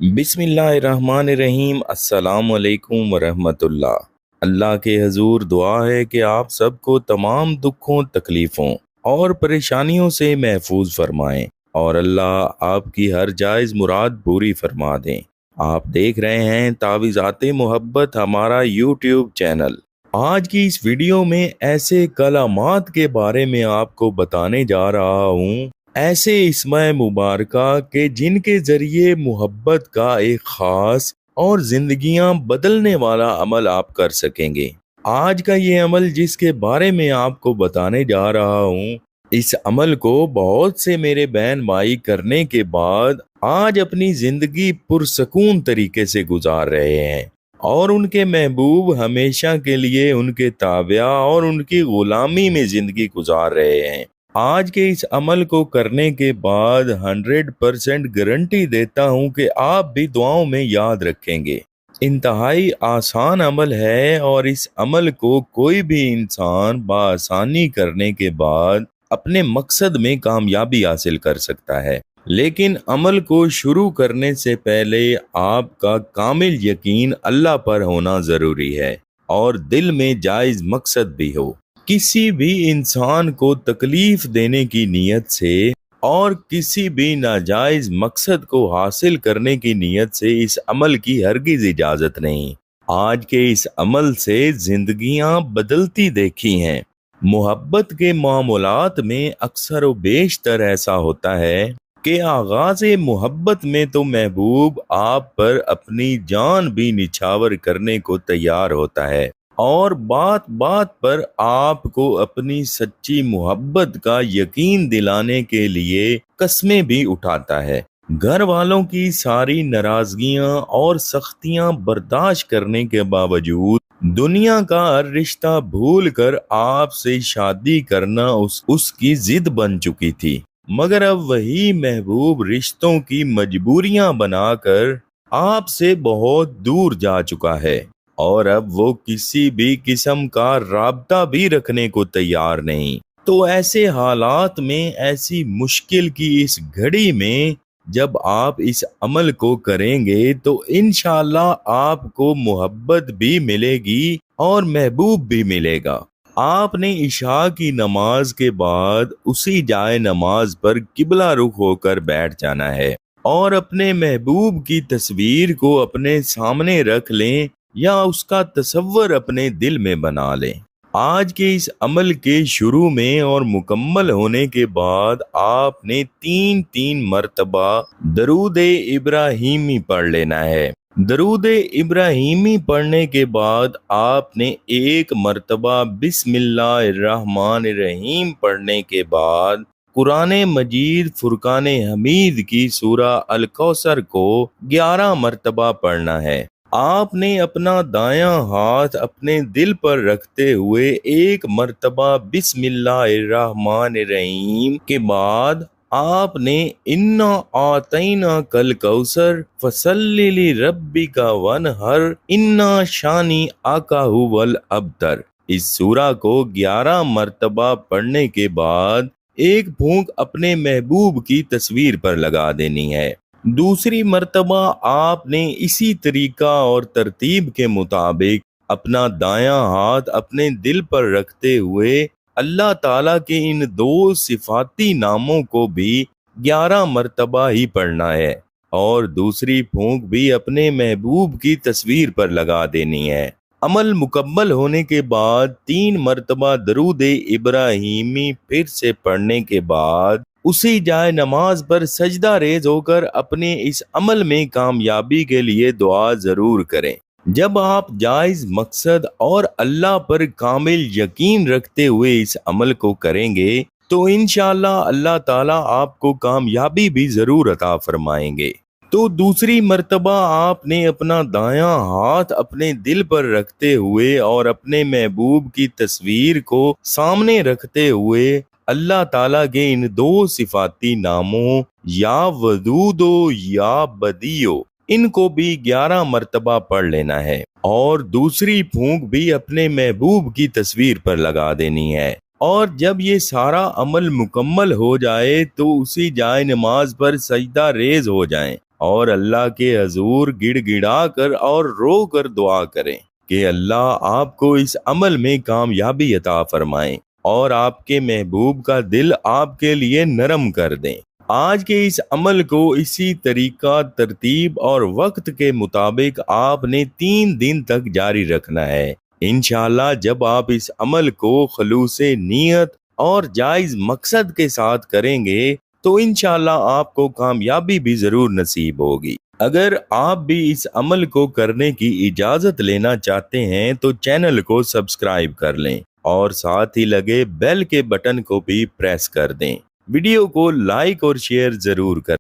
بسم اللہ الرحمن الرحیم۔ السلام علیکم ورحمۃ اللہ۔ اللہ کے حضور دعا ہے کہ آپ سب کو تمام دکھوں، تکلیفوں اور پریشانیوں سے محفوظ فرمائیں اور اللہ آپ کی ہر جائز مراد پوری فرما دیں۔ آپ دیکھ رہے ہیں تعویذات محبت، ہمارا یوٹیوب چینل۔ آج کی اس ویڈیو میں ایسے کلمات کے بارے میں آپ کو بتانے جا رہا ہوں، ایسے اسماء مبارکہ کہ جن کے ذریعے محبت کا ایک خاص اور زندگیاں بدلنے والا عمل آپ کر سکیں گے۔ آج کا یہ عمل جس کے بارے میں آپ کو بتانے جا رہا ہوں، اس عمل کو بہت سے میرے بہن بھائی کرنے کے بعد آج اپنی زندگی پرسکون طریقے سے گزار رہے ہیں اور ان کے محبوب ہمیشہ کے لیے ان کے تابع اور ان کی غلامی میں زندگی گزار رہے ہیں۔ آج کے اس عمل کو کرنے کے بعد 100% گارنٹی دیتا ہوں کہ آپ بھی دعاؤں میں یاد رکھیں گے۔ انتہائی آسان عمل ہے اور اس عمل کو کوئی بھی انسان بآسانی کرنے کے بعد اپنے مقصد میں کامیابی حاصل کر سکتا ہے، لیکن عمل کو شروع کرنے سے پہلے آپ کا کامل یقین اللہ پر ہونا ضروری ہے اور دل میں جائز مقصد بھی ہو۔ کسی بھی انسان کو تکلیف دینے کی نیت سے اور کسی بھی ناجائز مقصد کو حاصل کرنے کی نیت سے اس عمل کی ہرگز اجازت نہیں۔ آج کے اس عمل سے زندگیاں بدلتی دیکھی ہیں۔ محبت کے معاملات میں اکثر و بیشتر ایسا ہوتا ہے کہ آغاز محبت میں تو محبوب آپ پر اپنی جان بھی نچھاور کرنے کو تیار ہوتا ہے اور بات بات پر آپ کو اپنی سچی محبت کا یقین دلانے کے لیے قسمیں بھی اٹھاتا ہے۔ گھر والوں کی ساری ناراضگیاں اور سختیاں برداشت کرنے کے باوجود دنیا کا ہر رشتہ بھول کر آپ سے شادی کرنا اس کی ضد بن چکی تھی، مگر اب وہی محبوب رشتوں کی مجبوریاں بنا کر آپ سے بہت دور جا چکا ہے اور اب وہ کسی بھی قسم کا رابطہ بھی رکھنے کو تیار نہیں۔ تو ایسے حالات میں، ایسی مشکل کی اس گھڑی میں جب آپ اس عمل کو کریں گے تو انشاءاللہ آپ کو محبت بھی ملے گی اور محبوب بھی ملے گا۔ آپ نے عشاء کی نماز کے بعد اسی جائے نماز پر قبلہ رخ ہو کر بیٹھ جانا ہے اور اپنے محبوب کی تصویر کو اپنے سامنے رکھ لیں یا اس کا تصور اپنے دل میں بنا لیں۔ آج کے اس عمل کے شروع میں اور مکمل ہونے کے بعد آپ نے 3 مرتبہ درود ابراہیمی پڑھ لینا ہے۔ درود ابراہیمی پڑھنے کے بعد آپ نے 1 مرتبہ بسم اللہ الرحمن الرحیم پڑھنے کے بعد قرآن مجید فرقان حمید کی سورہ الکوثر کو 11 مرتبہ پڑھنا ہے۔ آپ نے اپنا دایاں ہاتھ اپنے دل پر رکھتے ہوئے 1 مرتبہ بسم اللہ الرحمن الرحیم کے بعد آپ نے انا اعطیناک الکوثر فصلی لربک وانحر انا شانئک ھو الابتر، اس سورہ کو 11 مرتبہ پڑھنے کے بعد ایک پھونک اپنے محبوب کی تصویر پر لگا دینی ہے۔ دوسری مرتبہ آپ نے اسی طریقہ اور ترتیب کے مطابق اپنا دایاں ہاتھ اپنے دل پر رکھتے ہوئے اللہ تعالیٰ کے ان 2 صفاتی ناموں کو بھی 11 مرتبہ ہی پڑھنا ہے اور دوسری پھونک بھی اپنے محبوب کی تصویر پر لگا دینی ہے۔ عمل مکمل ہونے کے بعد 3 مرتبہ درود ابراہیمی پھر سے پڑھنے کے بعد اسی جائے نماز پر سجدہ ریز ہو کر اپنے اس عمل میں کامیابی کے لیے دعا ضرور کریں۔ جب آپ جائز مقصد اور اللہ پر کامل یقین رکھتے ہوئے اس عمل کو کریں گے تو انشاءاللہ اللہ تعالیٰ آپ کو کامیابی بھی ضرور عطا فرمائیں گے۔ تو دوسری مرتبہ آپ نے اپنا دایاں ہاتھ اپنے دل پر رکھتے ہوئے اور اپنے محبوب کی تصویر کو سامنے رکھتے ہوئے اللہ تعالیٰ کے ان 2 صفاتی ناموں یا ودود و یا بدیع ان کو بھی 11 مرتبہ پڑھ لینا ہے اور دوسری پھونک بھی اپنے محبوب کی تصویر پر لگا دینی ہے۔ اور جب یہ سارا عمل مکمل ہو جائے تو اسی جائے نماز پر سجدہ ریز ہو جائیں اور اللہ کے حضور گڑ گڑا کر اور رو کر دعا کریں کہ اللہ آپ کو اس عمل میں کامیابی عطا فرمائیں اور آپ کے محبوب کا دل آپ کے لیے نرم کر دیں۔ آج کے اس عمل کو اسی طریقہ، ترتیب اور وقت کے مطابق آپ نے 3 دن تک جاری رکھنا ہے۔ انشاءاللہ جب آپ اس عمل کو خلوص نیت اور جائز مقصد کے ساتھ کریں گے تو انشاءاللہ آپ کو کامیابی بھی ضرور نصیب ہوگی۔ اگر آپ بھی اس عمل کو کرنے کی اجازت لینا چاہتے ہیں تو چینل کو سبسکرائب کر لیں اور ساتھ ہی لگے بیل کے بٹن کو بھی پریس کر دیں۔ ویڈیو کو لائک اور شیئر ضرور کریں۔